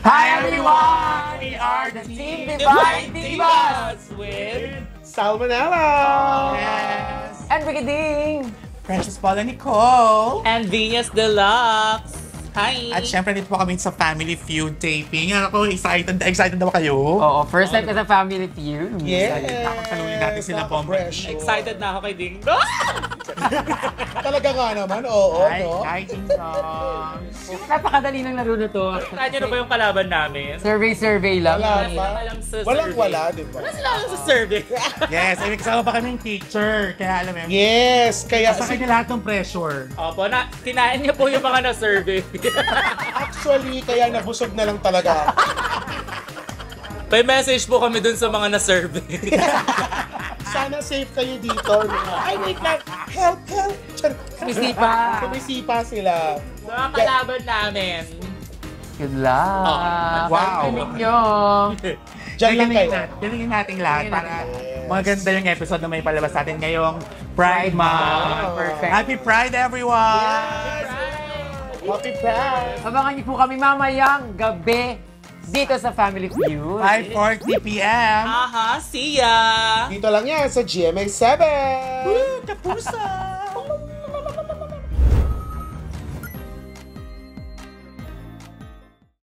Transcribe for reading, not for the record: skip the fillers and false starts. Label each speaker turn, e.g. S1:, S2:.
S1: Hi everyone! We are the Team Divine Divas
S2: with
S3: Salmonella!
S1: Yes! And Brigading!
S3: Precious Paula Nicole!
S2: and Venus Deluxe. Hi!
S3: At syempre dito po kami sa Family Feud taping. Ako, excited na ba kayo?
S1: Oo, first time ka sa Family Feud.
S3: Yes! Nakakalunin natin sila po.
S2: Excited na ako kay Ding Dong!
S3: Talaga nga naman, oo, no?
S1: Hi, Ding Dong! Napakadali ng laro na to.
S2: Kaya nyo na ba yung kalaban namin?
S1: Survey lang.
S3: Wala
S2: Wala
S3: pa.
S2: lang sa
S3: Walang-wala,
S2: survey.
S3: di ba?
S2: Wala sila lang sa survey.
S3: Yes, ay may kasama pa kaming teacher. Kaya alam mo yun.
S4: Yes, kaya
S3: Sa kanya lahat ng pressure.
S2: Opo, kinain niyo po yung mga na-survey.
S4: actually, kaya nabusog na lang talaga.
S2: May message po kami dun sa mga na-survey.
S4: Sana safe kayo dito. Ay, wait lang. Help, help.
S1: Sumisipa.
S4: Sumisipa sila.
S2: Sa mga kalaban namin.
S1: Good luck.
S2: Oh,
S3: wow.
S1: Pagpinig nyo.
S4: Diyan lang kayo.
S3: Galingan natin lahat para
S4: Yes.
S3: maganda yung episode na may palabas natin ngayong Pride Month.
S1: Perfect.
S3: Happy Pride, everyone!
S4: Happy Pride!
S1: Abangan niyo po kami mamayang gabi dito sa Family Feud.
S3: 5:40 p.m.
S2: Aha, see ya!
S4: Dito lang yan sa GMA7!
S3: Woo! Kapusa!